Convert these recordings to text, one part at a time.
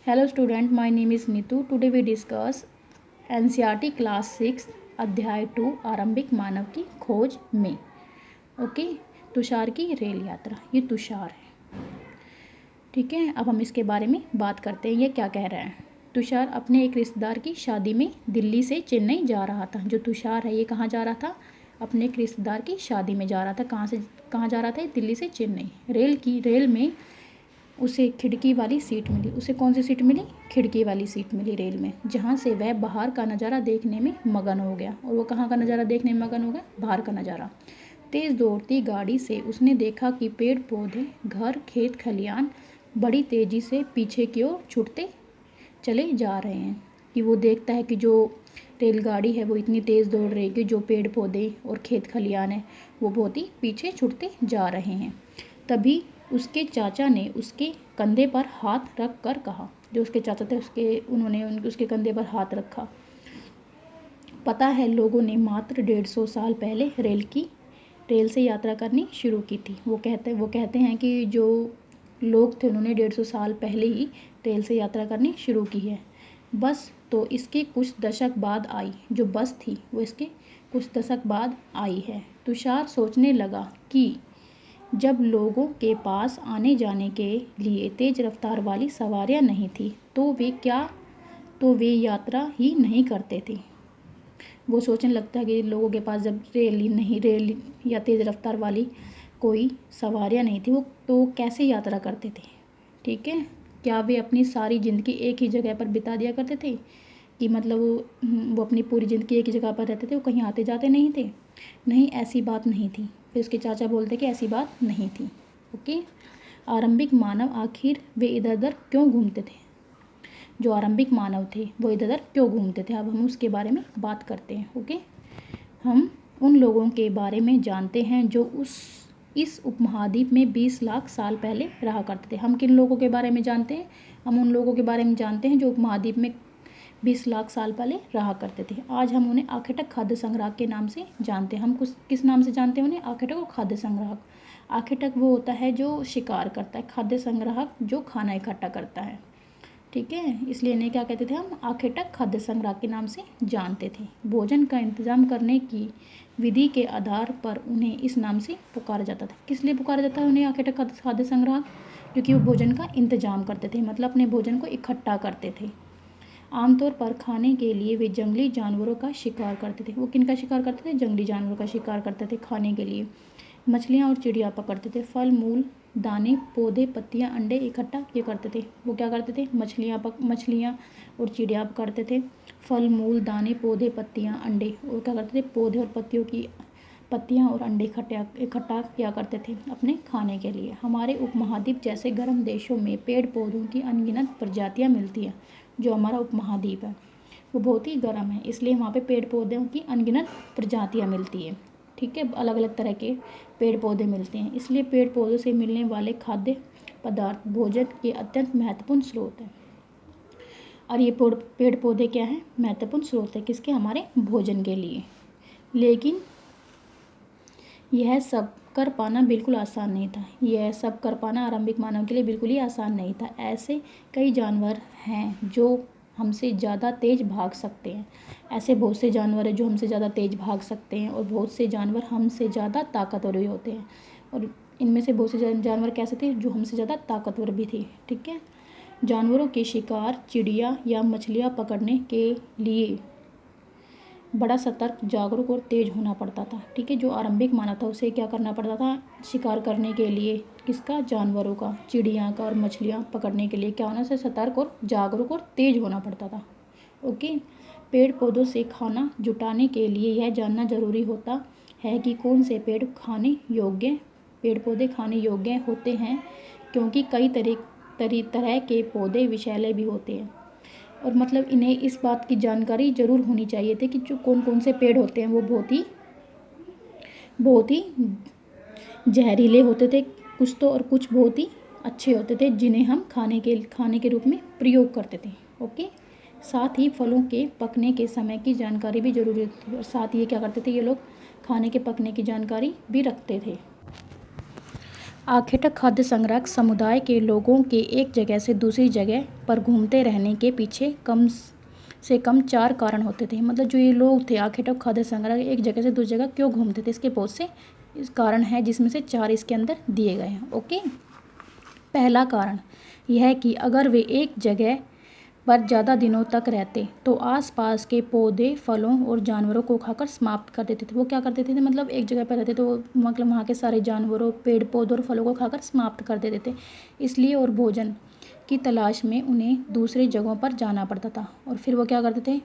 Hello student, my name is Nitu. Today we discuss NCERT class 6 अध्याय 2 आरंभिक मानव की खोज में। ओके, तुषार की रेल यात्रा। ये तुषार है, ठीक है। अब हम इसके बारे में बात करते हैं, ये क्या कह रहा है। तुषार अपने एक रिश्तेदार की शादी में दिल्ली से चेन्नई जा रहा था। जो तुषार है ये कहाँ जा रहा था? अपने एक रिश्तेदार की शादी में जा रहा था। कहाँ से कहाँ जा रहा था? दिल्ली से चेन्नई। रेल में उसे खिड़की वाली सीट मिली। उसे कौन सी सीट मिली? खिड़की वाली सीट मिली रेल में, जहाँ से वह बाहर का नज़ारा देखने में मगन हो गया। और वो कहाँ का नज़ारा देखने में मगन हो गया? बाहर का नज़ारा। तेज़ दौड़ती गाड़ी से उसने देखा कि पेड़ पौधे, घर, खेत खलियान बड़ी तेज़ी से पीछे की ओर छूटते चले जा रहे हैं। कि वो देखता है कि जो रेलगाड़ी है वो इतनी तेज़ दौड़ रही है कि जो पेड़ पौधे और खेत खलियान है वो बहुत ही पीछे छूटते जा रहे हैं। तभी उसके चाचा ने उसके कंधे पर हाथ रख कर कहा। जो उसके चाचा थे उन्होंने उसके कंधे पर हाथ रखा। पता है, लोगों ने मात्र 150 साल पहले रेल से यात्रा करनी शुरू की थी। वो कहते हैं कि जो लोग थे उन्होंने 150 साल पहले ही रेल से यात्रा करनी शुरू की है। बस तो इसके कुछ दशक बाद आई। जो बस थी वो इसके कुछ दशक बाद आई है। तुषार सोचने लगा कि जब लोगों के पास आने जाने के लिए तेज़ रफ्तार वाली सवारियां नहीं थी तो वे यात्रा ही नहीं करते थे। वो सोचने लगता है कि लोगों के पास जब रेल या तेज़ रफ्तार वाली कोई सवारियां नहीं थी वो तो कैसे यात्रा करते थे, ठीक है। क्या वे अपनी सारी ज़िंदगी एक ही जगह पर बिता दिया करते थे? कि मतलब वो अपनी पूरी ज़िंदगी एक ही जगह पर रहते थे, वो कहीं आते जाते नहीं थे? नहीं, ऐसी बात नहीं थी। फिर उसके चाचा बोलते कि ऐसी बात नहीं थी। ओके, आरंभिक मानव आखिर वे इधर उधर क्यों घूमते थे? जो आरंभिक मानव थे वो इधर उधर क्यों घूमते थे? अब हम उसके बारे में बात करते हैं। ओके, हम उन लोगों के बारे में जानते हैं जो इस उपमहाद्वीप में 20 लाख साल पहले रहा करते थे। हम किन लोगों के बारे में जानते हैं? हम उन लोगों के बारे में जानते हैं जो उपमहाद्वीप में 20 लाख साल पहले रहा करते थे। आज हम उन्हें आखेटक खाद्य संग्राहक के नाम से जानते हैं। हम किस नाम से जानते हैं उन्हें? आखेटक और खाद्य संग्राहक। आखेटक वो होता है जो शिकार करता है, खाद्य संग्राहक जो खाना इकट्ठा करता है, ठीक है। इसलिए इन्हें क्या कहते थे? हम आखेटक खाद्य संग्राहक के नाम से जानते थे। भोजन का इंतजाम करने की विधि के आधार पर उन्हें इस नाम से पुकारा जाता था। किस लिए पुकारा जाता है उन्हें आखेटक खाद्य संग्राहक? क्योंकि वो भोजन का इंतजाम करते थे, मतलब अपने भोजन को इकट्ठा करते थे। आमतौर पर खाने के लिए वे जंगली जानवरों का शिकार करते थे। वो किन का शिकार करते थे? जंगली जानवरों का शिकार करते थे खाने के लिए। मछलियाँ और चिड़िया पकड़ते थे। फल मूल दाने पौधे पत्तियाँ अंडे इकट्ठा किया करते थे। वो क्या करते थे? मछलियाँ और चिड़िया पकड़ते थे। फल मूल दाने पौधे पत्तियाँ अंडे, और क्या करते थे? पौधे और पत्तियाँ और अंडे इकट्ठा किया करते थे अपने खाने के लिए। हमारे उपमहाद्वीप जैसे गर्म देशों में पेड़ पौधों की अनगिनत प्रजातियाँ मिलती हैं। जो हमारा उपमहाद्वीप है वो बहुत ही गर्म है, इसलिए वहाँ पे पेड़ पौधों की अनगिनत प्रजातियाँ मिलती है, ठीक है। अलग अलग तरह के पेड़ पौधे मिलते हैं, इसलिए पेड़ पौधों से मिलने वाले खाद्य पदार्थ भोजन के अत्यंत महत्वपूर्ण स्रोत हैं। और ये पेड़ पौधे क्या है? महत्वपूर्ण स्रोत है किसके? हमारे भोजन के लिए। लेकिन यह सब कर पाना बिल्कुल आसान नहीं था। यह सब कर पाना आरंभिक मानव के लिए बिल्कुल ही आसान नहीं था। ऐसे कई जानवर हैं जो हमसे ज़्यादा तेज़ भाग सकते हैं। ऐसे बहुत से जानवर हैं जो हमसे ज़्यादा तेज़ भाग सकते हैं, और बहुत से जानवर हमसे ज़्यादा ताकतवर भी होते हैं। और इनमें से बहुत से जानवर कैसे थे? जो हमसे ज़्यादा ताकतवर भी थे, ठीक है। जानवरों के शिकार, चिड़िया या मछलियाँ पकड़ने के लिए बड़ा सतर्क, जागरूक और तेज होना पड़ता था, ठीक है। जो आरंभिक मानव था उसे क्या करना पड़ता था? शिकार करने के लिए किसका? जानवरों का, चिड़िया का और मछलियाँ पकड़ने के लिए क्या होना से? सतर्क और जागरूक और तेज होना पड़ता था। ओके, पेड़ पौधों से खाना जुटाने के लिए यह जानना जरूरी होता है कि कौन से पेड़ पौधे खाने योग्य होते हैं, क्योंकि कई तरह के पौधे विषैले भी होते हैं। और मतलब इन्हें इस बात की जानकारी ज़रूर होनी चाहिए थी कि जो कौन कौन से पेड़ होते हैं वो बहुत ही जहरीले होते थे कुछ तो, और कुछ बहुत ही अच्छे होते थे जिन्हें हम खाने के रूप में प्रयोग करते थे। ओके, साथ ही फलों के पकने के समय की जानकारी भी जरूरी होती थी, और साथ ही क्या करते थे ये लोग? खाने के पकने की जानकारी भी रखते थे। आखेटक खाद्य संग्रह समुदाय के लोगों के एक जगह से दूसरी जगह पर घूमते रहने के पीछे कम से कम 4 कारण होते थे। मतलब जो ये लोग थे आखेटक खाद्य संग्रह एक जगह से दूसरी जगह क्यों घूमते थे, इसके बहुत से इस कारण है, जिसमें से 4 इसके अंदर दिए गए हैं। ओके, पहला कारण यह है कि अगर वे एक जगह पर ज़्यादा दिनों तक रहते तो आसपास के पौधे, फलों और जानवरों को खाकर समाप्त कर देते थे। वो क्या कर देते थे, मतलब एक जगह पर रहते तो मतलब वहाँ के सारे जानवरों, पेड़ पौधों और फलों को खाकर समाप्त कर देते थे। इसलिए और भोजन की तलाश में उन्हें दूसरी जगहों पर जाना पड़ता था। और फिर वो क्या करते थे,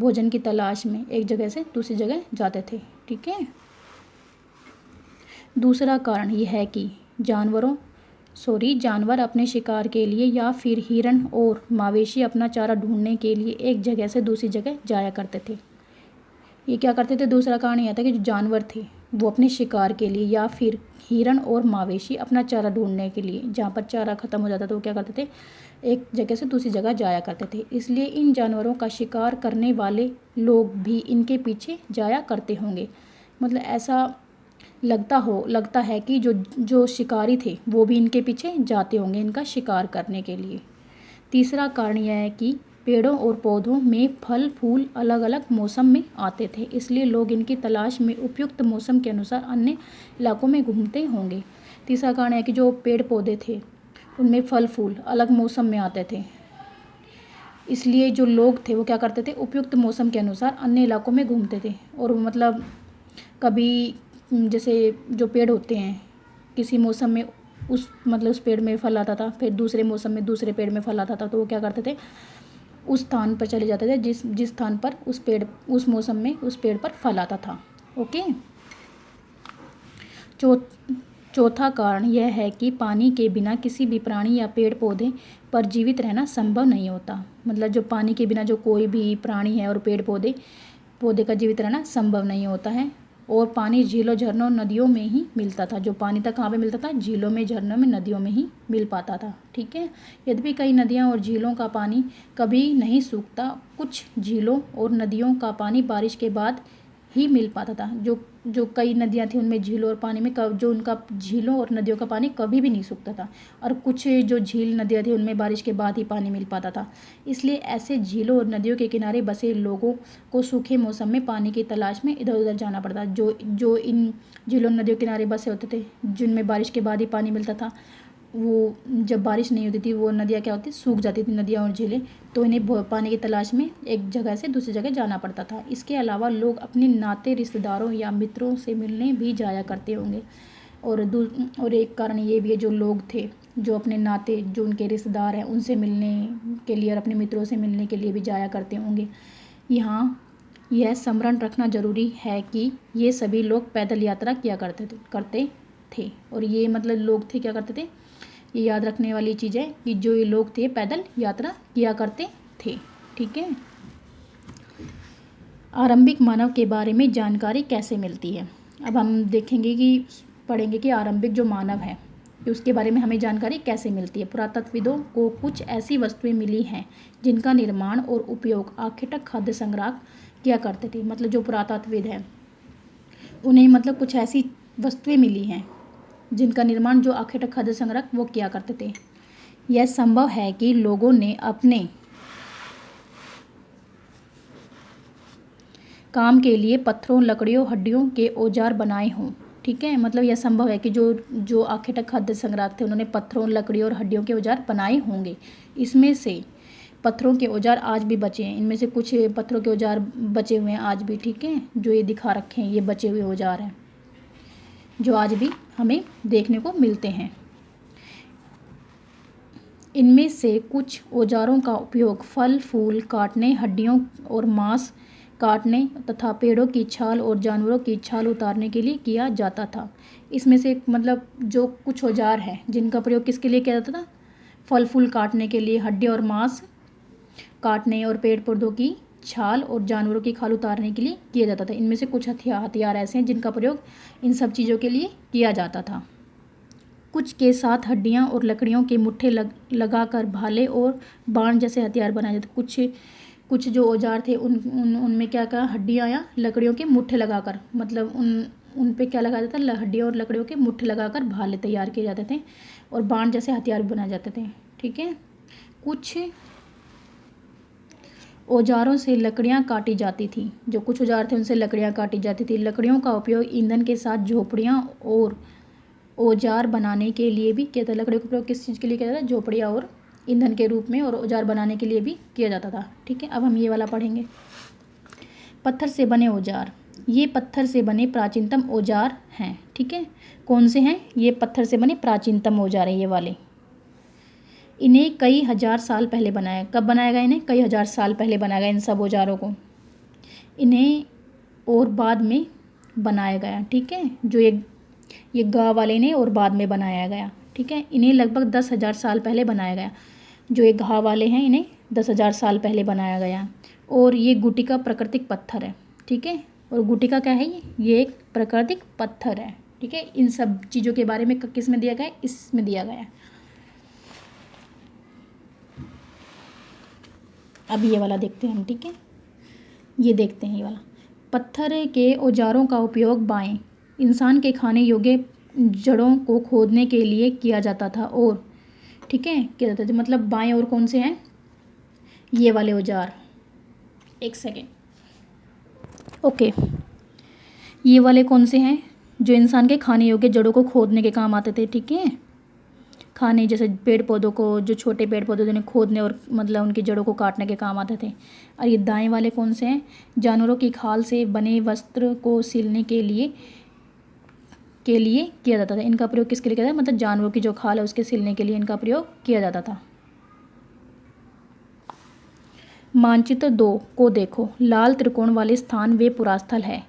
भोजन की तलाश में एक जगह से दूसरी जगह जाते थे। ठीक है। दूसरा कारण यह है कि जानवर अपने शिकार के लिए या फिर हिरण और मवेशी अपना चारा ढूंढने के लिए एक जगह से दूसरी जगह जाया करते थे। ये क्या करते थे, दूसरा कारण यह था कि जो जानवर थे वो अपने शिकार के लिए या फिर हिरण और मवेशी अपना चारा ढूंढने के लिए, जहाँ पर चारा ख़त्म हो जाता था वो क्या करते थे, एक जगह से दूसरी जगह जाया करते थे। इसलिए इन जानवरों का शिकार करने वाले लोग भी इनके पीछे जाया करते होंगे। मतलब ऐसा लगता है कि जो शिकारी थे वो भी इनके पीछे जाते होंगे इनका शिकार करने के लिए। तीसरा कारण यह है कि पेड़ों और पौधों में फल फूल अलग अलग मौसम में आते थे, इसलिए लोग इनकी तलाश में उपयुक्त मौसम के अनुसार अन्य इलाकों में घूमते होंगे। तीसरा कारण है कि जो पेड़ पौधे थे उनमें फल फूल अलग मौसम में आते थे, इसलिए जो लोग थे वो क्या करते थे, उपयुक्त मौसम के अनुसार अन्य इलाकों में घूमते थे। और मतलब कभी जैसे जो पेड़ होते हैं किसी मौसम में उस पेड़ में फल आता था, फिर दूसरे मौसम में दूसरे पेड़ में फल आता था, तो वो क्या करते थे, उस स्थान पर चले जाते थे जिस स्थान पर उस मौसम में उस पेड़ पर फल आता था। ओके। चौथा कारण यह है कि पानी के बिना किसी भी प्राणी या पेड़ पौधे पर जीवित रहना संभव नहीं होता। मतलब जो पानी के बिना जो कोई भी प्राणी है और पेड़ पौधे का जीवित रहना संभव नहीं होता है। और पानी झीलों, झरनों, नदियों में ही मिलता था। जो पानी था कहाँ पे मिलता था, झीलों में, झरनों में, नदियों में ही मिल पाता था। ठीक है। यद्यपि कई नदियाँ और झीलों का पानी कभी नहीं सूखता, कुछ झीलों और नदियों का पानी बारिश के बाद ही मिल पाता था। जो कई नदियाँ थी उनमें झीलों और पानी में जो उनका झीलों और नदियों का पानी कभी भी नहीं सूखता था, और कुछ जो झील नदियाँ थी उनमें बारिश के बाद ही पानी मिल पाता था। इसलिए ऐसे झीलों और नदियों के किनारे बसे लोगों को सूखे मौसम में पानी की तलाश में इधर उधर जाना पड़ता। जो इन झीलों नदियों के किनारे बसे होते थे जिनमें बारिश के बाद ही पानी मिलता था, वो जब बारिश नहीं होती थी वो नदियाँ क्या होती, सूख जाती थी नदियाँ और झीलें, तो इन्हें पानी की तलाश में एक जगह से दूसरी जगह जाना पड़ता था। इसके अलावा लोग अपने नाते रिश्तेदारों या मित्रों से मिलने भी जाया करते होंगे। और एक कारण ये भी है, जो लोग थे जो अपने नाते, जो उनके रिश्तेदार हैं उनसे मिलने के लिए और अपने मित्रों से मिलने के लिए भी जाया करते होंगे। यहाँ यह स्मरण रखना जरूरी है कि ये सभी लोग पैदल यात्रा किया करते थे। और ये मतलब लोग थे क्या करते थे, ये याद रखने वाली चीज़ है कि जो ये लोग थे पैदल यात्रा किया करते थे। ठीक है। आरंभिक मानव के बारे में जानकारी कैसे मिलती है। अब हम पढ़ेंगे कि आरंभिक जो मानव है उसके बारे में हमें जानकारी कैसे मिलती है। पुरातत्वविदों को कुछ ऐसी वस्तुएं मिली हैं जिनका निर्माण और उपयोग आखेटक खाद्य संग्रह किया करते थे। मतलब जो पुरातत्वविद हैं उन्हें मतलब कुछ ऐसी वस्तुएं मिली हैं जिनका निर्माण जो आखेटक खाद्य संग्रह वो किया करते थे। यह संभव है कि लोगों ने अपने काम के लिए पत्थरों, लकड़ियों, हड्डियों के औजार बनाए हों। ठीक है। मतलब यह संभव है कि जो आखेटक खाद्य संग्रह थे उन्होंने पत्थरों, लकड़ियों और हड्डियों के औजार बनाए होंगे। इसमें से पत्थरों के औजार आज भी बचे हैं। इनमें से कुछ पत्थरों के औजार बचे हुए हैं आज भी। ठीक है। जो ये दिखा रखे हैं ये बचे हुए औजार हैं जो आज भी हमें देखने को मिलते हैं। इनमें से कुछ औजारों का उपयोग फल फूल काटने, हड्डियों और मांस काटने तथा पेड़ों की छाल और जानवरों की छाल उतारने के लिए किया जाता था। इसमें से मतलब जो कुछ औजार हैं जिनका प्रयोग किसके लिए किया जाता था, फल फूल काटने के लिए, हड्डी और मांस काटने और पेड़ पौधों की छाल और जानवरों की खाल उतारने के लिए किया जाता था। इनमें से कुछ हथियार ऐसे हैं जिनका प्रयोग इन सब चीज़ों के लिए किया जाता था। कुछ के साथ हड्डियां और लकड़ियों के मुट्ठे लगाकर भाले और बाण जैसे हथियार बनाए जाते। कुछ जो औजार थे उनमें क्या कहा, हड्डियां या लकड़ियों के मुट्ठे लगाकर, मतलब उन पे क्या लगाया जाता था, हड्डियों और लकड़ियों के मुट्ठे लगाकर भाले तैयार किए जाते थे और बाण जैसे हथियार बनाए जाते थे। ठीक है, कुछ औजारों से लकड़ियाँ काटी जाती थी, जो कुछ औजार थे उनसे लकड़ियाँ काटी जाती थी। लकड़ियों का उपयोग ईंधन के साथ झोपड़ियाँ और औजार बनाने के लिए भी किया था। लकड़ियों का उपयोग किस चीज़ के लिए किया जाता था, झोपड़ियाँ और ईंधन के रूप में और औजार बनाने के लिए भी किया जाता था। ठीक है, अब हम ये वाला पढ़ेंगे। पत्थर से बने औजार, ये पत्थर से बने प्राचीनतम औजार हैं। ठीक है, कौन से हैं, ये पत्थर से बने प्राचीनतम औजार हैं ये वाले। इन्हें कई हजार साल पहले बनाया, कब बनाया गया, इन्हें कई हजार साल पहले बनाया गया इन सब औजारों को, इन्हें और बाद में बनाया गया। ठीक है, जो ये गाँव वाले ने और बाद में बनाया गया। ठीक है, इन्हें लगभग 10,000 साल पहले बनाया गया। जो ये घाव वाले हैं इन्हें 10,000 साल पहले बनाया गया। और ये गुटिका प्राकृतिक पत्थर है। ठीक है, और गुटिका क्या है, ये एक प्राकृतिक पत्थर है। ठीक है, इन सब चीज़ों के बारे में किस में दिया गया है, इसमें दिया गया है। अब ये वाला देखते हैं हम। ठीक है, ये देखते हैं ये वाला। पत्थर के औजारों का उपयोग बाएं इंसान के खाने योग्य जड़ों को खोदने के लिए किया जाता था। और ठीक है, किया जाता था, मतलब बाएं और कौन से हैं, ये वाले औजार। एक सेकेंड, ओके, ये वाले कौन से हैं, जो इंसान के खाने योग्य जड़ों को खोदने के काम आते थे। ठीक है, खाने जैसे पेड़ पौधों को, जो छोटे पेड़ पौधे उन्हें खोदने और मतलब उनकी जड़ों को काटने के काम आते थे। और ये दाएं वाले कौन से हैं, जानवरों की खाल से बने वस्त्र को सिलने के लिए किया जाता था। इनका प्रयोग किसके लिए किया जाता था, मतलब जानवरों की जो खाल है उसके सिलने के लिए इनका प्रयोग किया जाता था। मानचित्र 2 को देखो। लाल त्रिकोण वाले स्थान वे पुरास्थल है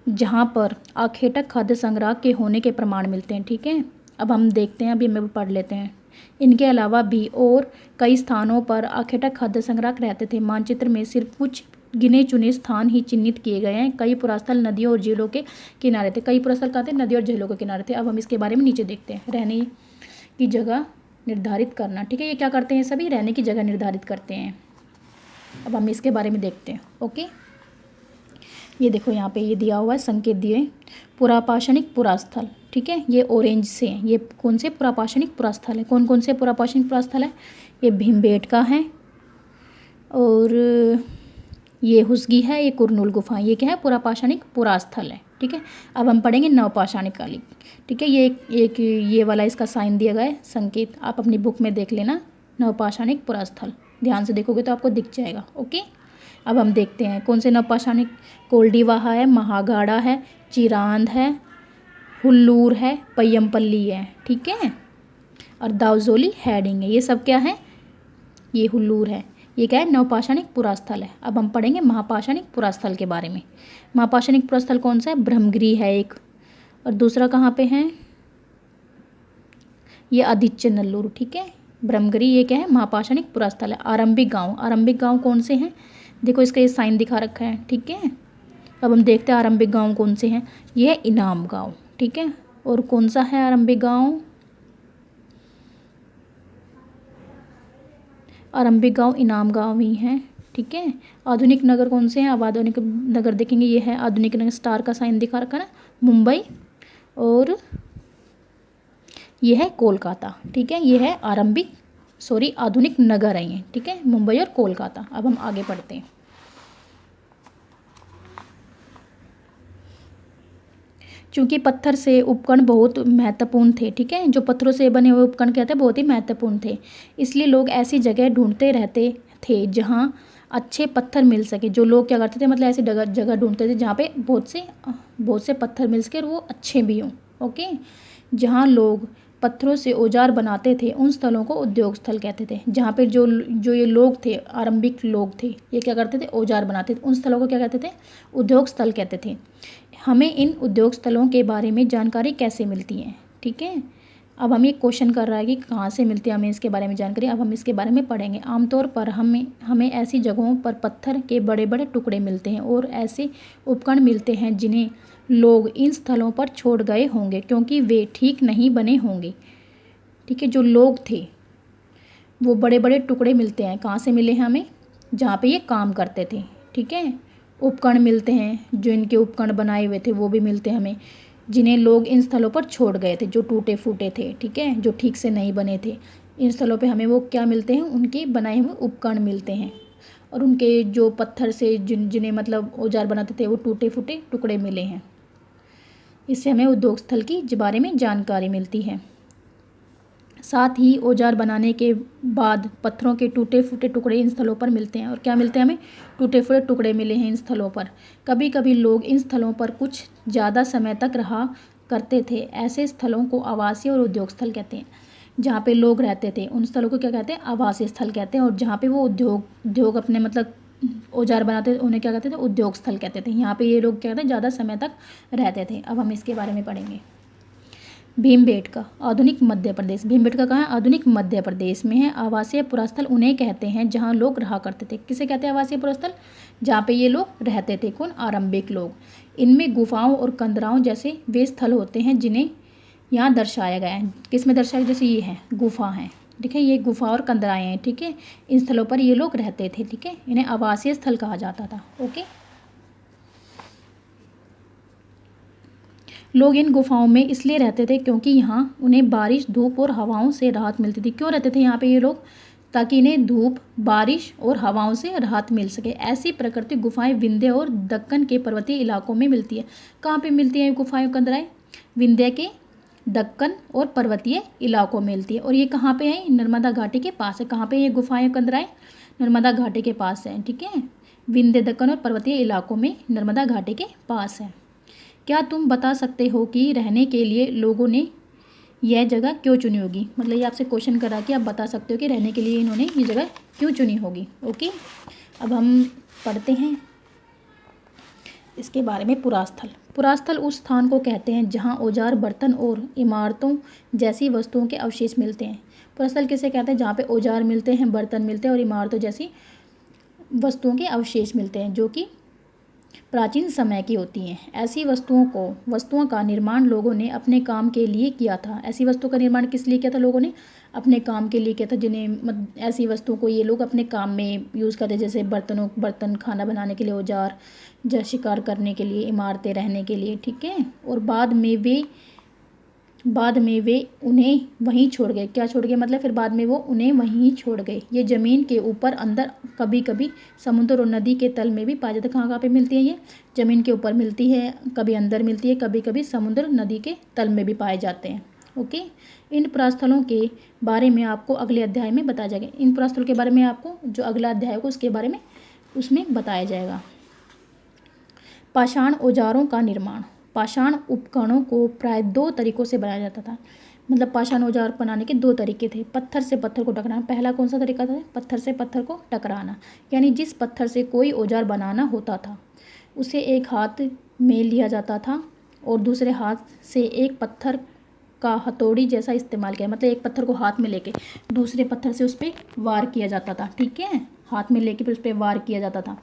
जहाँ पर आखेटक खाद्य संग्रह के होने के प्रमाण मिलते हैं। ठीक है, अब हम देखते हैं, अभी हमें पढ़ लेते हैं। इनके अलावा भी और कई स्थानों पर आखेटक खाद्य संग्रह रहते थे। मानचित्र में सिर्फ कुछ गिने चुने स्थान ही चिन्हित किए गए हैं। कई पुरास्थल नदियों और झीलों के किनारे थे। कई पुरास्थल कहाँ थे, नदी और झीलों के किनारे थे। अब हम इसके बारे में नीचे देखते हैं। रहने की जगह निर्धारित करना। ठीक है, ये क्या करते हैं, सभी रहने की जगह निर्धारित करते हैं। अब हम इसके बारे में देखते हैं। ओके, ये देखो यहाँ पे ये दिया हुआ है, संकेत दिए, पुरापाषाणिक पुरास्थल। ठीक है, ये ऑरेंज से हैं, ये कौन से पुरापाषाणिक पुरास्थल है, कौन कौन से पुरापाषाणिक पुरास्थल है, ये भीमबेटका है और ये हुसगी है, ये कुरनूल गुफा, ये क्या है, पुरापाषाणिक पुरास्थल है। ठीक है, अब हम पढ़ेंगे नवपाषाणिक कालिक। ठीक है, ये वाला इसका साइन दिया गया है, संकेत, आप अपनी बुक में देख लेना। नवपाषाणिक पुरास्थल ध्यान से देखोगे तो आपको दिख जाएगा। ओके, अब हम देखते हैं कौन से नवपाषाणिक। कोल्डीवाहा है, महागाड़ा है, चिरांद है, हुल्लूर है, पय्यमपल्ली है। ठीक है, और दावजोली हैडिंग है। ये सब क्या है, ये हुल्लूर है, ये क्या है, नवपाषाणिक पुरास्थल है। अब हम पढ़ेंगे महापाषाणिक पुरास्थल के बारे में। महापाषाणिक पुरास्थल कौन सा है, ब्रह्मगिरी है एक, और दूसरा कहाँ पे है, ये आदित्य नल्लूर। ठीक है, ब्रह्मगिरी ये क्या है, महापाषाणिक पुरास्थल है। आरंभिक गांव कौन से हैं, देखो इसका ये साइन दिखा रखा है। ठीक है, अब हम देखते हैं आरंभिक गांव कौन से हैं, ये है इनाम गांव। ठीक है, और कौन सा है आरंभिक गांव, आरंभिक गांव इनाम गांव ही है। ठीक है, आधुनिक नगर कौन से हैं, अब आधुनिक नगर देखेंगे, ये है आधुनिक नगर, स्टार का साइन दिखा रखा है ना, मुंबई और ये है कोलकाता। ठीक है, ये है आधुनिक नगर है ये। ठीक है, मुंबई और कोलकाता। अब हम आगे पढ़ते हैं। चूँकि पत्थर से उपकरण बहुत महत्वपूर्ण थे। ठीक है, जो पत्थरों से बने हुए उपकरण क्या थे, बहुत ही महत्वपूर्ण थे, इसलिए लोग ऐसी जगह ढूंढते रहते थे जहाँ अच्छे पत्थर मिल सके। जो लोग क्या करते थे, मतलब ऐसी जगह ढूंढते थे जहाँ पे बहुत से पत्थर मिल सके और वो अच्छे भी हों। ओके, जहाँ लोग पत्थरों से औजार बनाते थे उन स्थलों को उद्योग स्थल कहते थे। जहाँ पे जो ये लोग थे, आरंभिक लोग थे, ये क्या करते थे, औजार बनाते थे, उन स्थलों को क्या कहते थे, उद्योग स्थल कहते थे। हमें इन उद्योग स्थलों के बारे में जानकारी कैसे मिलती है। ठीक है, अब हम ये क्वेश्चन कर रहा है कि कहाँ से मिलती है हमें इसके बारे में जानकारी। अब हम इसके बारे में पढ़ेंगे। आमतौर पर हमें ऐसी जगहों पर पत्थर के बड़े बड़े टुकड़े मिलते हैं और ऐसे उपकरण मिलते हैं जिन्हें लोग इन स्थलों पर छोड़ गए होंगे क्योंकि वे ठीक नहीं बने होंगे। ठीक है, जो लोग थे वो बड़े बड़े टुकड़े मिलते हैं, कहाँ से मिले हैं हमें, जहाँ पे ये काम करते थे। ठीक है, उपकरण मिलते हैं, जो इनके उपकरण बनाए हुए थे वो भी मिलते हैं हमें, जिन्हें लोग इन स्थलों पर छोड़ गए थे, जो टूटे फूटे थे, ठीक है, जो ठीक से नहीं बने थे। इन स्थलों पे हमें वो क्या मिलते हैं, उनके बनाए हुए उपकरण मिलते हैं, और उनके जो पत्थर से जिन्हें मतलब औजार बनाते थे वो टूटे फूटे टुकड़े मिले हैं। इससे हमें उद्योग स्थल की बारे में जानकारी मिलती है। साथ ही औजार बनाने के बाद पत्थरों के टूटे फूटे टुकड़े इन स्थलों पर मिलते हैं। और क्या मिलते हैं हमें, टूटे फूटे टुकड़े मिले हैं इन स्थलों पर। कभी कभी लोग इन स्थलों पर कुछ ज़्यादा समय तक रहा करते थे। ऐसे स्थलों को आवासीय और उद्योग स्थल कहते हैं। जहाँ पे लोग रहते थे उन स्थलों को क्या कहते हैं, आवासीय स्थल कहते हैं। और जहाँ पे वो उद्योग अपने मतलब औजार बनाते थे उन्हें क्या कहते थे, उद्योग स्थल कहते थे। यहाँ पे ये लोग क्या कहते हैं, ज़्यादा समय तक रहते थे। अब हम इसके बारे में पढ़ेंगे। भीमबेटका, आधुनिक मध्य प्रदेश। भीमबेटका कहाँ है, आधुनिक मध्य प्रदेश में है। आवासीय पुरास्थल उन्हें कहते हैं जहाँ लोग रहा करते थे। किसे कहते हैं आवासीय पुरास्थल, जहाँ पे ये लोग रहते थे। कौन, आरंभिक लोग। इनमें गुफाओं और कंदराओं जैसे वे स्थल होते हैं जिन्हें यहाँ दर्शाया गया है। किस में दर्शाया, जैसे ये है गुफा है, ठीक है, ये गुफा और कंदराएँ हैं, ठीक है। इन स्थलों पर ये लोग रहते थे, ठीक है, इन्हें आवासीय स्थल कहा जाता था। ओके, लोग इन गुफाओं में इसलिए रहते थे क्योंकि यहाँ उन्हें बारिश, धूप और हवाओं से राहत मिलती थी। क्यों रहते थे यहाँ पे ये लोग, ताकि इन्हें धूप, बारिश और हवाओं से राहत मिल सके। ऐसी प्राकृतिक गुफाएं विंध्य और दक्कन के पर्वतीय इलाकों में मिलती है। कहाँ पे मिलती है गुफाएं कंदराएं, विंध्य के, दक्कन और पर्वतीय इलाकों में मिलती है। और ये कहाँ पे है, नर्मदा घाटी के पास है। कहाँ पे ये गुफाएं कंदराएं, नर्मदा घाटी के पास है, ठीक है। विंध्य, दक्कन और पर्वतीय इलाकों में नर्मदा घाटी के पास है। क्या तुम बता सकते हो कि रहने के लिए लोगों ने यह जगह क्यों चुनी होगी। मतलब ये आपसे क्वेश्चन करा कि आप बता सकते हो कि रहने के लिए इन्होंने ये जगह क्यों चुनी होगी। ओके, अब हम पढ़ते हैं इसके बारे में। पुरास्थल, पुरास्थल उस स्थान को कहते हैं जहाँ औजार, बर्तन और इमारतों जैसी वस्तुओं के अवशेष मिलते हैं। पुरास्थल किसे कहते हैं, जहाँ पे औजार मिलते हैं, बर्तन मिलते हैं और इमारतों जैसी वस्तुओं के अवशेष मिलते हैं जो कि प्राचीन समय की होती हैं। ऐसी वस्तुओं का निर्माण लोगों ने अपने काम के लिए किया था। ऐसी वस्तुओं का निर्माण किस लिए किया था, लोगों ने अपने काम के लिए किया था, जिन्हें ऐसी वस्तुओं को ये लोग अपने काम में यूज़ करते, जैसे बर्तन खाना बनाने के लिए औजार, जैसे शिकार करने के लिए, इमारतें रहने के लिए, ठीक है। और बाद में वे उन्हें वहीं छोड़ गए। क्या छोड़ गए, मतलब फिर बाद में वो उन्हें वहीं छोड़ गए। ये ज़मीन के ऊपर, अंदर, कभी कभी समुद्र और नदी के तल में भी पाए जाते। कहाँ कहाँ पे मिलती है, ये ज़मीन के ऊपर मिलती है, कभी अंदर मिलती है, कभी कभी समुद्र, नदी के तल में भी पाए जाते हैं। ओके, इन पुरास्थलों के बारे में आपको अगले अध्याय में बताया जाएगा। इन पुरास्थलों के बारे में आपको जो अगला अध्याय होगा उसके बारे में उसमें बताया जाएगा। पाषाण औजारों का निर्माण, पाषाण उपकरणों को प्राय 2 तरीकों से बनाया जाता था। मतलब पाषाण औजार बनाने के 2 तरीके थे। पत्थर से पत्थर को टकराना, पहला कौन सा तरीका था, पत्थर से पत्थर को टकराना। यानी जिस पत्थर से कोई औजार बनाना होता था उसे एक हाथ में लिया जाता था और दूसरे हाथ से एक पत्थर का हथौड़ी जैसा इस्तेमाल किया। मतलब एक पत्थर को हाथ में लेके दूसरे पत्थर से उस पर वार किया जाता था, ठीक है, हाथ में लेके फिर उस पर वार किया जाता था।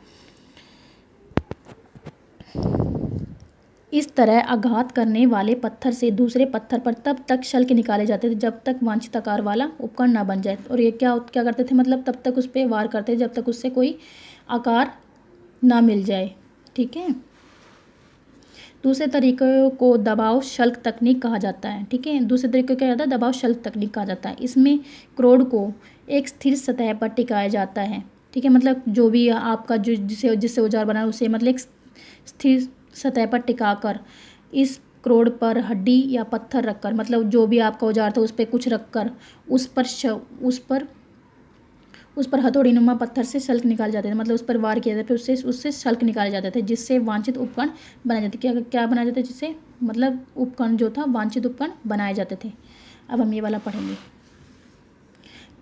इस तरह आघात करने वाले पत्थर से दूसरे पत्थर पर तब तक शल्क निकाले जाते थे जब तक वांछित आकार वाला उपकरण ना बन जाए। और ये क्या करते थे, मतलब तब तक उस पर वार करते थे जब तक उससे कोई आकार ना मिल जाए, ठीक है। दूसरे तरीके को दबाव शल्क तकनीक कहा जाता है, ठीक है। दूसरे तरीके क्या जाता है, दबाव शल्क तकनीक कहा जाता है। इसमें क्रोड को एक स्थिर सतह पर टिकाया जाता है, ठीक है। मतलब जो भी आपका जो जिससे औजार बना है उसे मतलब एक स्थिर सतह पर टिकाकर इस क्रोड पर हड्डी या पत्थर रखकर, मतलब जो भी आपका औजार था उस पर कुछ रखकर उस पर हथौड़ीनुमा पत्थर से शल्क निकाले जाते थे। मतलब उस पर वार किया जाता, फिर उससे शल्क निकाले जाते थे जिससे वांछित उपकरण बनाए जाते। क्या बनाए जाते, जिससे मतलब उपकरण जो था वांछित उपकरण बनाए जाते थे। अब हम ये वाला पढ़ेंगे।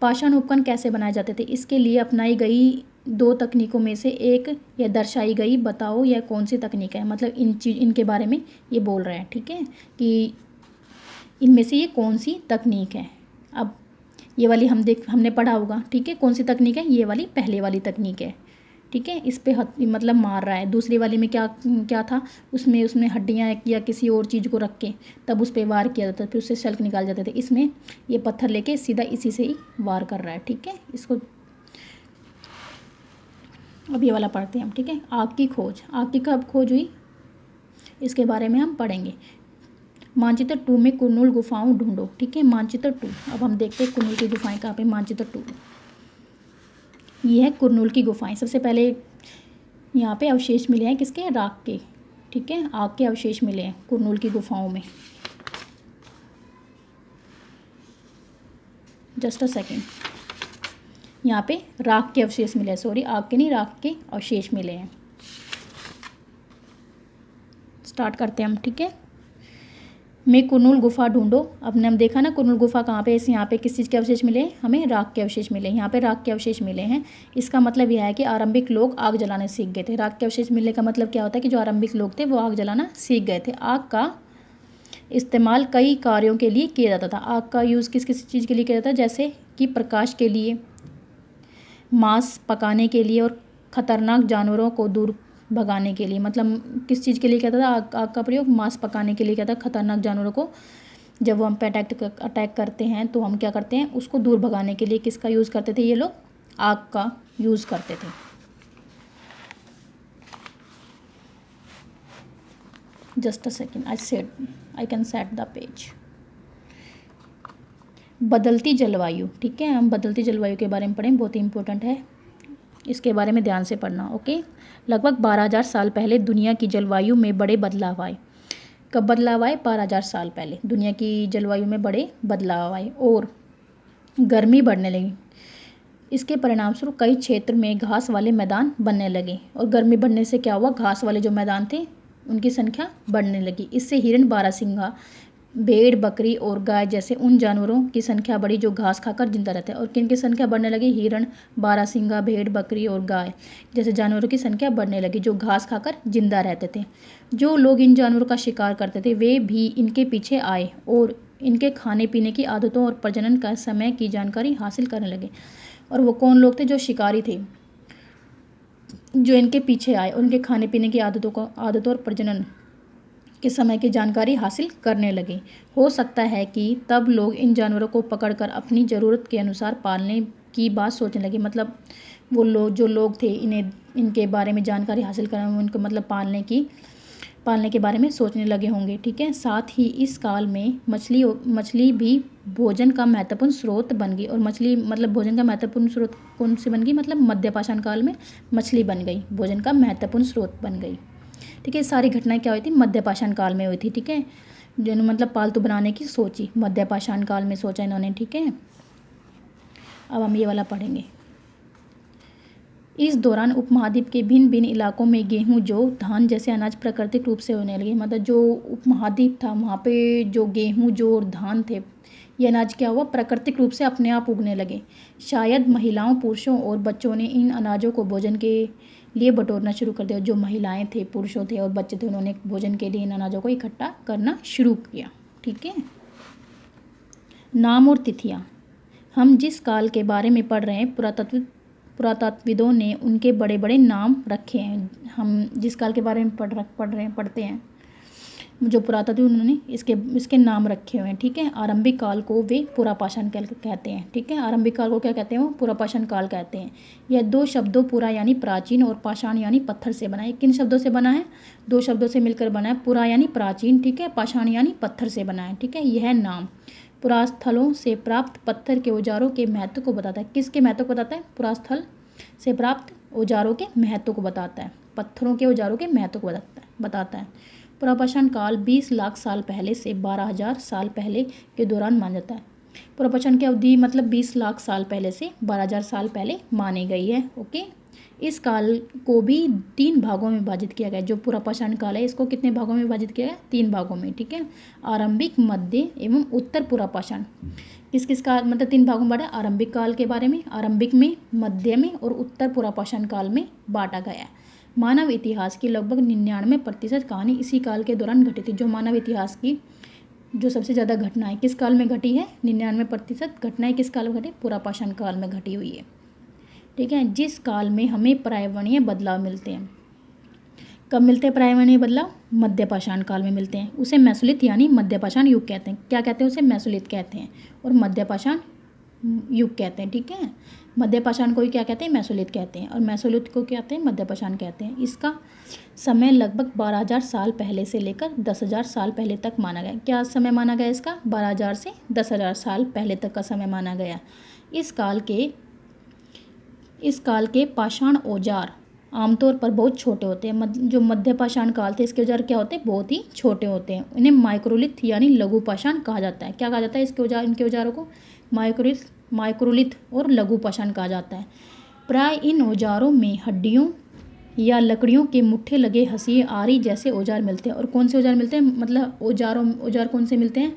पाषाण उपकरण कैसे बनाए जाते थे, इसके लिए अपनाई गई 2 तकनीकों में से एक या दर्शाई गई, बताओ यह कौन सी तकनीक है। मतलब इनके बारे में ये बोल रहे हैं, ठीक है, कि इनमें से ये कौन सी तकनीक है। अब ये वाली हमने पढ़ा होगा, ठीक है, कौन सी तकनीक है, ये वाली पहले वाली तकनीक है, ठीक है। इस पे मतलब मार रहा है। दूसरी वाली में क्या था, उसमें हड्डियाँ या किसी और चीज़ को रख के तब उस पर वार किया जाता था, फिर उससे शल्क निकाल जाते थे। इसमें ये पत्थर लेके सीधा इसी से ही वार कर रहा है, ठीक है। इसको अब ये वाला पढ़ते हैं हम, ठीक है। आग की खोज, आग की कब खोज हुई इसके बारे में हम पढ़ेंगे। मानचित्र 2 में कुरनूल गुफाओं ढूंढो, ठीक है। मानचित्र 2, अब हम देखते हैं कुरनूल की गुफाएं कहाँ पे। मानचित्र 2 ये है कुरनूल की गुफाएं। सबसे पहले यहाँ पे अवशेष मिले हैं किसके, राख के, ठीक है। आग के अवशेष मिले हैं कुरनूल की गुफाओं में। जस्ट अ सेकेंड, यहाँ पे राख के अवशेष मिले हैं, सॉरी आग के नहीं, राख के अवशेष मिले हैं। स्टार्ट करते हैं हम, ठीक है। मैं कुरनूल गुफा ढूंढो, अब ने हम देखा ना कुरनूल गुफा कहाँ पे, यहाँ पे किस चीज़ के अवशेष मिले, हमें राख के अवशेष मिले। यहाँ पे राख के अवशेष मिले हैं, इसका मतलब यह है कि आरंभिक लोग आग जलाने सीख गए थे। राख के अवशेष मिलने का मतलब क्या होता है कि जो आरंभिक लोग थे वो आग जलाना सीख गए थे। आग का इस्तेमाल कई कार्यों के लिए किया जाता था। आग का यूज़ किस किस चीज़ के लिए किया जाता है, जैसे कि प्रकाश के लिए, मांस पकाने के लिए और ख़तरनाक जानवरों को दूर भगाने के लिए। मतलब किस चीज़ के लिए कहता था आग का प्रयोग, मांस पकाने के लिए कहता है। ख़तरनाक जानवरों को जब वो हम पे अटैक करते हैं तो हम क्या करते हैं, उसको दूर भगाने के लिए किसका यूज़ करते थे ये लोग, आग का यूज़ करते थे। Just a second, I can set the page. बदलती जलवायु, ठीक है। हम बदलती जलवायु के बारे में पढ़ें, बहुत ही इंपॉर्टेंट है, इसके बारे में ध्यान से पढ़ना, ओके। लगभग 12,000 साल पहले दुनिया की जलवायु में बड़े बदलाव आए। कब बदलाव आए, 12,000 साल पहले दुनिया की जलवायु में बड़े बदलाव आए और गर्मी बढ़ने लगी। इसके परिणाम स्वरूप कई क्षेत्र में घास वाले मैदान बनने लगे और गर्मी बढ़ने से क्या हुआ, घास वाले जो मैदान थे उनकी संख्या बढ़ने लगी। इससे हिरण, बारहसिंगा, भेड़, बकरी और गाय जैसे उन जानवरों की संख्या बढ़ी जो घास खाकर जिंदा रहते हैं। और किन की संख्या बढ़ने लगी, हिरण, बारहसिंगा, भेड़, बकरी और गाय जैसे जानवरों की संख्या बढ़ने लगी जो घास खाकर जिंदा रहते थे। जो लोग इन जानवरों का शिकार करते थे वे भी इनके पीछे आए और इनके खाने पीने की आदतों और प्रजनन का समय की जानकारी हासिल करने लगे। और वो कौन लोग थे, जो शिकारी थे, जो इनके पीछे आए, उनके खाने पीने की आदतों और प्रजनन के समय की जानकारी हासिल करने लगे। हो सकता है कि तब लोग इन जानवरों को पकड़कर अपनी ज़रूरत के अनुसार पालने की बात सोचने लगे। मतलब वो जो लोग थे इन्हें इनके बारे में जानकारी हासिल करने, उनको मतलब पालने के बारे में सोचने लगे होंगे, ठीक है। साथ ही इस काल में मछली भी भोजन का महत्वपूर्ण स्रोत बन गई। और मछली मतलब भोजन का महत्वपूर्ण स्रोत कौन सी बन गई, मतलब मध्यपाषाण काल में मछली बन गई, भोजन का महत्वपूर्ण स्रोत बन गई, ठीक है। सारी घटनाएं क्या हुई थी, मध्यपाषाण काल में हुई थी, ठीक है। जिन्होंने मतलब पालतू बनाने की सोची, मध्यपाषाण काल में सोचा इन्होंने, ठीक है। अब हम ये वाला पढ़ेंगे। इस दौरान उपमहाद्वीप के भिन्न भिन्न इलाकों में गेहूं, जौ, धान जैसे अनाज प्राकृतिक रूप से होने लगे। मतलब जो उपमहाद्वीप था वहाँ पे जो गेहूं, जौ और धान थे, ये अनाज क्या हुआ, प्राकृतिक रूप से अपने आप उगने लगे। शायद महिलाओं, पुरुषों और बच्चों ने इन अनाजों को भोजन के लिए बटोरना शुरू कर दिया। जो महिलाएं थे, पुरुषों थे और बच्चे थे, उन्होंने भोजन के लिए इन अनाजों को इकट्ठा करना शुरू किया, ठीक है। नाम और तिथियाँ, हम जिस काल के बारे में पढ़ रहे हैं पुरातत्वविदों ने उनके बड़े बड़े नाम रखे हैं। हम जिस काल के बारे में पढ़ते हैं जो पुरातत्व, उन्होंने इसके नाम रखे हुए हैं, ठीक है। आरंभिक काल को वे पुरापाषाण काल कहते हैं, ठीक है। आरंभिक काल को क्या कहते हैं, वो पुरापाषाण काल कहते हैं। यह दो शब्दों पुरा यानी प्राचीन और पाषाण यानी पत्थर से बना है। किन शब्दों से बना है, दो शब्दों से मिलकर बना है। पुरा यानी प्राचीन, ठीक है, पाषाण यानी पत्थर से बना है, ठीक है। यह नाम पुरास्थलों से प्राप्त पत्थर के औजारों के महत्व को बताता है। किसके महत्व को बताता है, पुरास्थल से प्राप्त औजारों के महत्व को बताता है, पत्थरों के औजारों के महत्व को बताता है। पुरापाषाण काल 20 लाख साल पहले से 12,000 साल पहले के दौरान माना जाता है। पुरापाषाण की अवधि मतलब 20 लाख साल पहले से 12,000 साल पहले मानी गई है, ओके। इस काल को भी 3 भागों में विभाजित किया गया। जो पुरापाषाण काल है इसको कितने भागों में विभाजित किया गया, 3 भागों में, ठीक है। आरंभिक, मध्य एवं उत्तर पुरापाषाण। किस किस काल मतलब 3 भागों में बांटा, आरंभिक काल के बारे में, आरंभिक में, मध्य में और उत्तर पुरापाषाण काल में बांटा गया। मानव इतिहास की लगभग 99% कहानी इसी काल के दौरान घटी थी। जो मानव इतिहास की जो सबसे ज़्यादा घटनाएं किस काल में घटी है, 99% घटनाएं किस काल में घटी, पुरापाषाण काल में घटी हुई है, ठीक है। जिस काल में हमें पर्यावरणीय बदलाव मिलते हैं, कब मिलते हैं पर्यावरणीय बदलाव, मध्यपाषाण काल में मिलते हैं। उसे मेसोलिथ यानी मध्यपाषाण युग कहते हैं। क्या कहते हैं उसे, मेसोलिथ कहते हैं। और मध्यपाषाण युग कहते हैं, ठीक है। मध्यपाषाण को ही क्या कहते हैं, मेसोलिथ कहते हैं, और मेसोलिथ को क्या कहते हैं, मध्यपाषाण कहते हैं। इसका समय लगभग 12,000 साल पहले से लेकर 10,000 साल पहले तक माना गया। क्या समय माना गया इसका, 12,000 से 10,000 साल पहले तक का समय माना गया। इस काल के पाषाण औजार आमतौर पर बहुत छोटे होते हैं। जो मध्यपाषाण काल थे इसके औजार क्या होते हैं, बहुत ही छोटे होते हैं। इन्हें माइक्रोलिथ यानी लघु पाषाण कहा जाता है। क्या कहा जाता है इनके औजारों को, माइक्रोलिथ और लघु पाषाण कहा जाता है। प्राय इन औजारों में हड्डियों या लकड़ियों के मुट्ठे लगे हंसिए आरी जैसे औजार मिलते हैं। और कौन से औजार मिलते हैं, मतलब औजार कौन से मिलते हैं,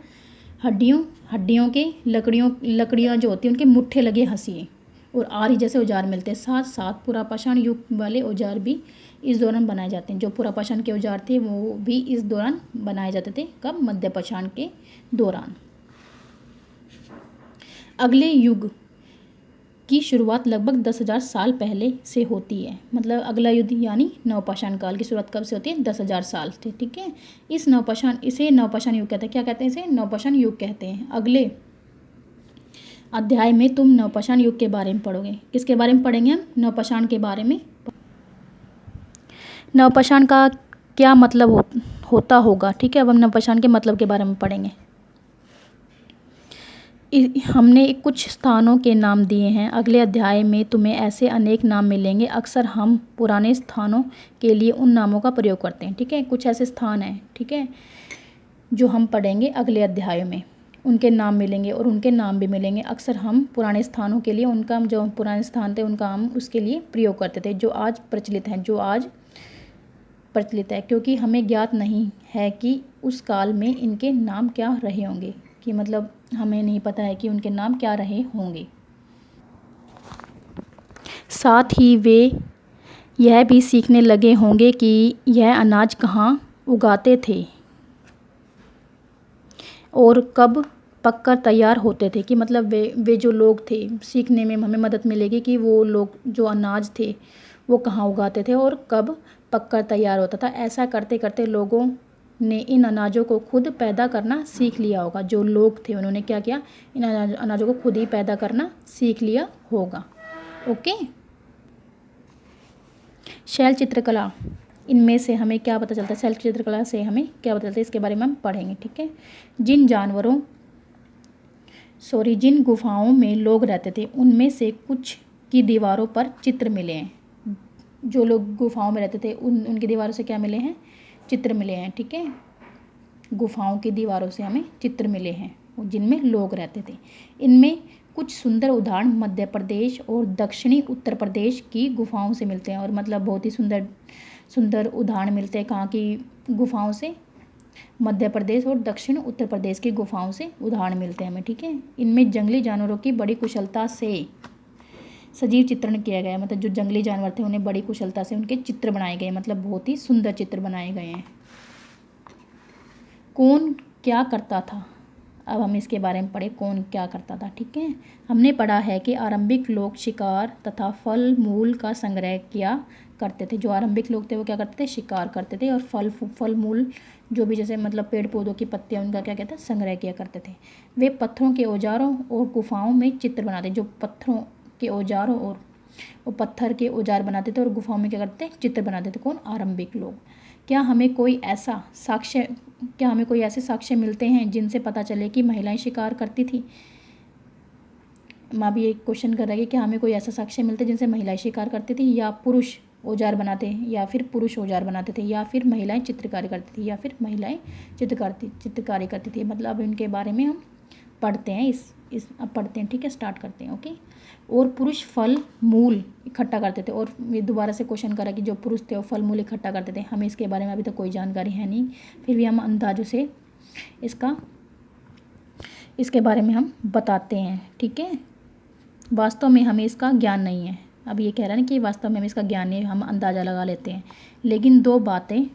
हड्डियों के, लकड़ियाँ जो होती हैं उनके मुट्ठे लगे हंसिए और आरी जैसे औजार मिलते हैं। साथ साथ पुरापाषाण युग वाले औजार भी इस दौरान बनाए जाते हैं। जो पुरापाषाण के औजार थे वो भी इस दौरान बनाए जाते थे। कब, मध्यपाषाण के दौरान। अगले युग की शुरुआत लगभग 10,000 साल पहले से होती है। मतलब अगला युग यानी नवपाषाण काल की शुरुआत कब से होती है, 10,000 साल से, ठीक है। इसे नवपाषाण युग कहते हैं। क्या कहते हैं इसे, नवपाषाण युग कहते हैं। अगले अध्याय में तुम नवपाषाण युग के बारे में पढ़ोगे। किसके बारे में पढ़ेंगे हम, नवपाषाण के बारे में। नवपाषाण का क्या मतलब होता होगा, ठीक है। अब हम नवपाषाण के मतलब के बारे में पढ़ेंगे। हमने कुछ स्थानों के नाम दिए हैं। अगले अध्याय में तुम्हें ऐसे अनेक नाम मिलेंगे। अक्सर हम पुराने स्थानों के लिए उन नामों का प्रयोग करते हैं, ठीक है। कुछ ऐसे स्थान हैं, ठीक है, जो हम पढ़ेंगे अगले अध्याय में। उनके नाम मिलेंगे और उनके नाम भी मिलेंगे। अक्सर हम पुराने स्थानों के लिए उनका, जो पुराने स्थान थे उनका हम उसके लिए प्रयोग करते थे, जो आज प्रचलित है, क्योंकि हमें ज्ञात नहीं है कि उस काल में इनके नाम क्या रहे होंगे, कि मतलब हमें नहीं पता है कि उनके नाम क्या रहे होंगे। साथ ही वे यह भी सीखने लगे होंगे कि यह अनाज कहाँ उगाते थे और कब पककर तैयार होते थे, कि मतलब वे जो लोग थे, सीखने में हमें मदद मिलेगी कि वो लोग जो अनाज थे वो कहाँ उगाते थे और कब पककर तैयार होता था। ऐसा करते करते लोगों ने इन अनाजों को खुद पैदा करना सीख लिया होगा। जो लोग थे उन्होंने क्या किया, इन अनाजों को खुद ही पैदा करना सीख लिया होगा। ओके। शैल चित्रकला, इनमें से हमें क्या पता चलता है, शैल चित्रकला से हमें क्या पता चलता है, इसके बारे में हम पढ़ेंगे, ठीक है। जिन गुफाओं में लोग रहते थे उनमें से कुछ की दीवारों पर चित्र मिले हैं। जो लोग गुफाओं में रहते थे उनकी दीवारों से क्या मिले हैं, चित्र मिले हैं, ठीक है। गुफाओं की दीवारों से हमें चित्र मिले हैं जिनमें लोग रहते थे। इनमें कुछ सुंदर उदाहरण मध्य प्रदेश और दक्षिणी उत्तर प्रदेश की गुफाओं से मिलते हैं। और मतलब बहुत ही सुंदर उदाहरण मिलते हैं कहाँ की गुफाओं से, मध्य प्रदेश और दक्षिण उत्तर प्रदेश की गुफाओं से उदाहरण मिलते हैं हमें, ठीक है। इनमें जंगली जानवरों की बड़ी कुशलता से सजीव चित्रण किया गया है। मतलब जो जंगली जानवर थे उन्हें बड़ी कुशलता से उनके चित्र बनाए गए, मतलब बहुत ही सुंदर चित्र बनाए गए हैं। कौन क्या करता था, अब हम इसके बारे में पढ़े, कौन क्या करता था, ठीक है। हमने पढ़ा है कि आरंभिक लोग शिकार तथा फल मूल का संग्रह किया करते थे। जो आरंभिक लोग थे वो क्या करते थे, शिकार करते थे और फल मूल जो भी जैसे मतलब पेड़ पौधों की पत्तियां उनका क्या कहते हैं, संग्रह किया करते थे। वे पत्थरों के औजारों और गुफाओं में चित्र बनाते, जो पत्थरों के औजारों और वो पत्थर के औजार बनाते थे और गुफाओं में क्या करते थे, चित्र बनाते थे। कौन, आरंभिक लोग। क्या हमें कोई ऐसे साक्ष्य मिलते हैं जिनसे पता चले कि महिलाएं शिकार करती थी। माँ भी एक क्वेश्चन कर रही है कि हमें कोई ऐसा साक्ष्य मिलता है जिनसे महिलाएं शिकार करती थी, या पुरुष औजार बनाते, या फिर पुरुष औजार बनाते थे, या फिर महिलाएं चित्रकारी करती थी, या फिर महिलाएं चित्रकारी करती थी। मतलब अब इनके बारे में हम पढ़ते हैं, अब पढ़ते हैं, ठीक है, स्टार्ट करते हैं। ओके। और पुरुष फल मूल इकट्ठा करते थे। और ये दोबारा से क्वेश्चन करा कि जो पुरुष थे वो फल मूल इकट्ठा करते थे। हमें इसके बारे में अभी तक कोई जानकारी है नहीं, फिर भी हम अंदाजों से इसके बारे में हम बताते हैं, ठीक है। वास्तव में हमें इसका ज्ञान नहीं है। अब ये कह रहा है ना कि वास्तव में हमें इसका ज्ञान नहीं है, हम अंदाज़ा लगा लेते हैं। लेकिन दो बातें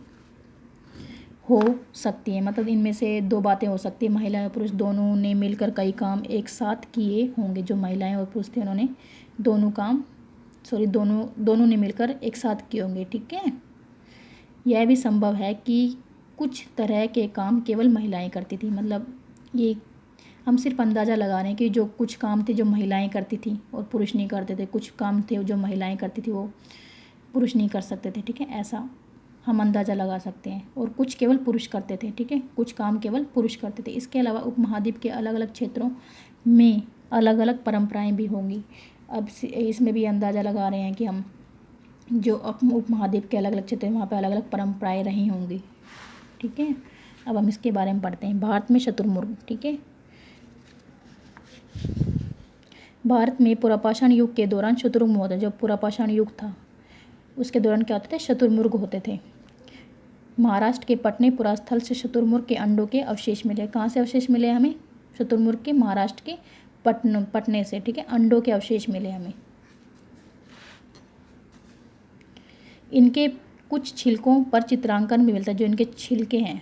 हो सकती है, मतलब इनमें से दो बातें हो सकती है। महिलाएं और पुरुष दोनों ने मिलकर कई काम एक साथ किए होंगे। जो महिलाएं और पुरुष थे उन्होंने दोनों ने मिलकर एक साथ किए होंगे, ठीक है। यह भी संभव है कि कुछ तरह के काम केवल महिलाएं करती थी। मतलब ये हम सिर्फ अंदाज़ा लगा रहे हैं कि जो कुछ काम थे जो महिलाएं करती थी और पुरुष नहीं करते थे, कुछ काम थे जो महिलाएं करती थी वो पुरुष नहीं कर सकते थे, ठीक है, ऐसा हम अंदाज़ा लगा सकते हैं। और कुछ केवल पुरुष करते थे, ठीक है, कुछ काम केवल पुरुष करते थे। इसके अलावा उपमहाद्वीप के अलग अलग क्षेत्रों में अलग अलग परंपराएं भी होंगी। अब इसमें भी अंदाज़ा लगा रहे हैं कि हम जो उपमहाद्वीप के अलग अलग क्षेत्र हैं वहाँ पर अलग अलग परंपराएं रही होंगी, ठीक है। अब हम इसके बारे में पढ़ते हैं। भारत में शुतुरमुर्ग, ठीक है, भारत में पुरापाषाण युग के दौरान शुतुरमुर्ग होते हैं। जब पुरापाषाण युग था उसके दौरान क्या होते थे, शुतुरमुर्ग होते थे। महाराष्ट्र के पटने पुरास्थल से शुतुरमुर्ग के अंडों के अवशेष मिले। कहाँ से अवशेष मिले हमें? शुतुरमुर्ग के महाराष्ट्र के पटने से, ठीक है, अंडों के अवशेष मिले हमें। इनके कुछ छिलकों पर चित्रांकन भी मिलता है। जो इनके छिलके हैं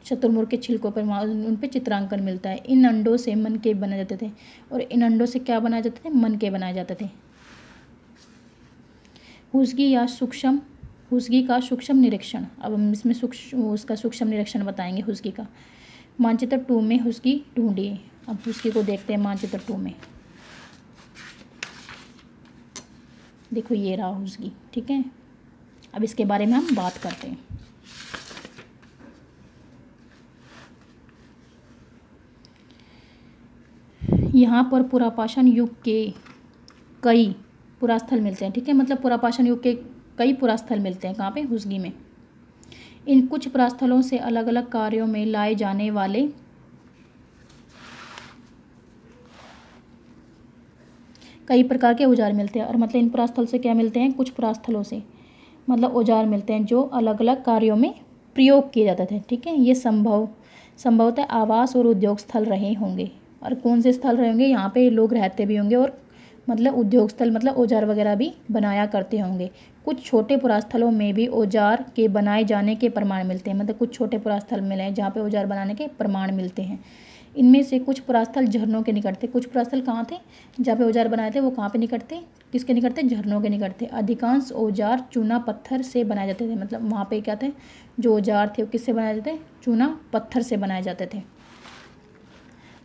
शुतुरमुर्ग के छिलकों पर, उन पर चित्रांकन मिलता है। इन अंडों से मनके बनाए जाते थे। और इन अंडों से क्या बनाए जाते थे? मनके बनाए जाते थे। हुस्गी का सूक्ष्म निरीक्षण। अब हम इसमें उसका सूक्ष्म निरीक्षण बताएंगे हुस्गी का। मानचित्र 2 में हुस्गी ढूंढिए। अब हुस्गी को देखते हैं मानचित्र 2 में। देखो ये रहा हुस्गी, ठीक है। अब इसके बारे में हम बात करते हैं। यहाँ पर पुरापाषाण युग के कई पुरास्थल मिलते हैं, ठीक है, मतलब पुरापाषाण युग के कई पुरास्थल मिलते हैं। कहाँ पे? हुस्गी में। इन कुछ पुरास्थलों से अलग अलग कार्यों में लाए जाने वाले कई प्रकार के औजार मिलते हैं। और मतलब इन पुरास्थल से क्या मिलते हैं? कुछ पुरास्थलों से मतलब औजार मिलते हैं जो अलग अलग कार्यों में प्रयोग किए जाते थे, ठीक है। ये संभवतः आवास और उद्योग स्थल रहे होंगे। और कौन से स्थल रहे होंगे? यहाँ पे लोग रहते भी होंगे और मतलब उद्योग स्थल मतलब औजार वगैरह भी बनाया करते होंगे। कुछ छोटे पुरास्थलों में भी औजार के बनाए जाने के प्रमाण मिलते हैं। मतलब कुछ छोटे पुरास्थल मिले हैं जहाँ पे औजार बनाने के प्रमाण मिलते हैं। इनमें से कुछ पुरास्थल झरनों के निकट थे। कुछ पुरास्थल कहाँ थे जहाँ पे औजार बनाए थे? वो कहाँ पे निकट थे? किसके निकट थे? झरनों के निकट थे। अधिकांश औजार चूना पत्थर से बनाए जाते थे। मतलब वहाँ पे क्या थे? जो औजार थे वो किससे बनाए जाते थे? चूना पत्थर से बनाए जाते थे।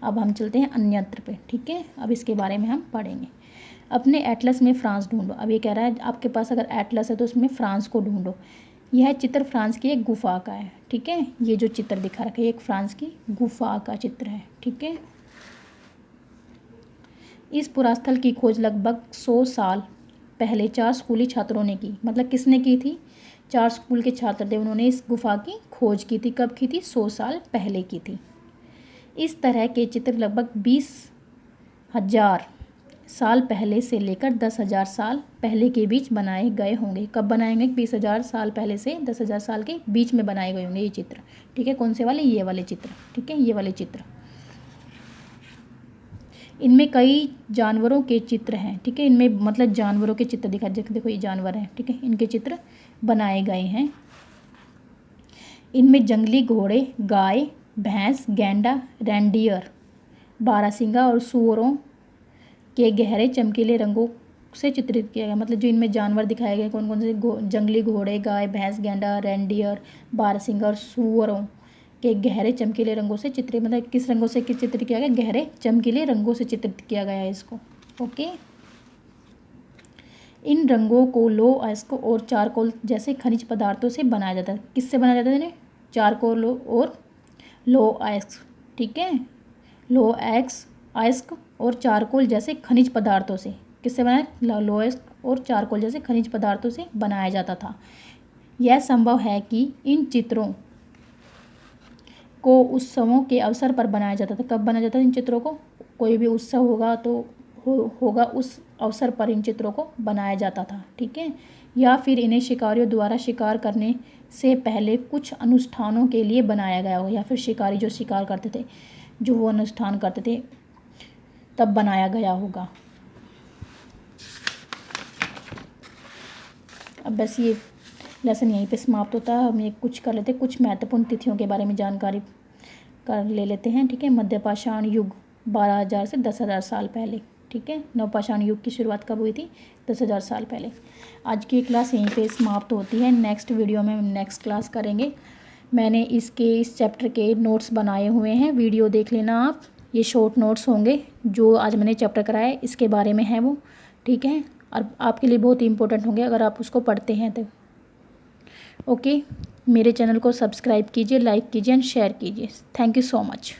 अब हम चलते हैं अन्यत्र पे, ठीक है। अब इसके बारे में हम पढ़ेंगे। अपने एटलस में फ्रांस ढूंढो। अब ये कह रहा है आपके पास अगर एटलस है तो उसमें फ्रांस को ढूंढो। यह चित्र फ्रांस की एक गुफा का है, ठीक है। ये जो चित्र दिखा रखा है एक फ्रांस की गुफा का चित्र है, ठीक है। इस पुरास्थल की खोज लगभग 100 साल पहले 4 स्कूली छात्रों ने की। मतलब किसने की थी? 4 स्कूल के छात्र थे, उन्होंने इस गुफा की खोज की थी। कब की थी? 100 साल पहले की थी। इस तरह के चित्र लगभग 20,000 साल पहले से लेकर 10,000 साल पहले के बीच बनाए गए होंगे। कब बनाए गए? 20,000 साल पहले से 10,000 साल के बीच में बनाए गए होंगे ये चित्र, ठीक है। कौन से वाले? ये वाले चित्र, ठीक है, ये वाले चित्र। इनमें कई जानवरों के चित्र हैं, ठीक है। इनमें मतलब जानवरों के चित्र दिखा, देखो ये जानवर हैं, ठीक है, इनके चित्र बनाए गए हैं। इनमें जंगली घोड़े, गाय, भैंस, गैंडा, रेंडियर, बारहसिंगा और सूअरों के गहरे चमकीले रंगों से चित्रित किया गया। मतलब जो इनमें जानवर दिखाए गए कौन कौन से? जंगली घोड़े, गाय, भैंस, गैंडा, रेंडियर, बारहसिंगा और सूअरों के गहरे चमकीले रंगों से चित्रित। मतलब किस रंगों से चित्रित किया गया? गहरे चमकीले रंगों से चित्रित किया गया है इसको, ओके। इन रंगों को लोह अयस्क और चारकोल जैसे खनिज पदार्थों से बनाया जाता है। किससे बनाया जाता है? चारकोल और लोह अयस्क, ठीक है। लोह अयस्क और चारकोल जैसे खनिज पदार्थों से किससे बनाया? लोह अयस्क और चारकोल जैसे खनिज पदार्थों से बनाया जाता था। यह संभव है कि इन चित्रों को उत्सवों के अवसर पर बनाया जाता था। कब बनाया जाता था इन चित्रों को? कोई भी उत्सव होगा तो होगा उस अवसर पर इन चित्रों को बनाया जाता था, ठीक है। या फिर इन्हें शिकारियों द्वारा शिकार करने से पहले कुछ अनुष्ठानों के लिए बनाया गया होगा। या फिर शिकारी जो शिकार करते थे, जो वो अनुष्ठान करते थे, तब बनाया गया होगा। अब बस ये लेसन यहीं पे समाप्त होता है। हम ये कुछ कर लेते हैं, कुछ महत्वपूर्ण तिथियों के बारे में जानकारी कर लेते हैं, ठीक है। मध्यपाषाण युग 12,000 से 10,000 साल पहले, ठीक है। नवपाषाण युग की शुरुआत कब हुई थी? 10,000 साल पहले। आज की क्लास यहीं पे समाप्त होती है। नेक्स्ट वीडियो में हम नेक्स्ट क्लास करेंगे। मैंने इस चैप्टर के नोट्स बनाए हुए हैं, वीडियो देख लेना आप। ये शॉर्ट नोट्स होंगे जो आज मैंने चैप्टर कराया है इसके बारे में है वो, ठीक है। और आपके लिए बहुत ही इंपॉर्टेंट होंगे अगर आप उसको पढ़ते हैं तो। ओके, मेरे चैनल को सब्सक्राइब कीजिए, लाइक कीजिए एंड शेयर कीजिए। Thank you so much.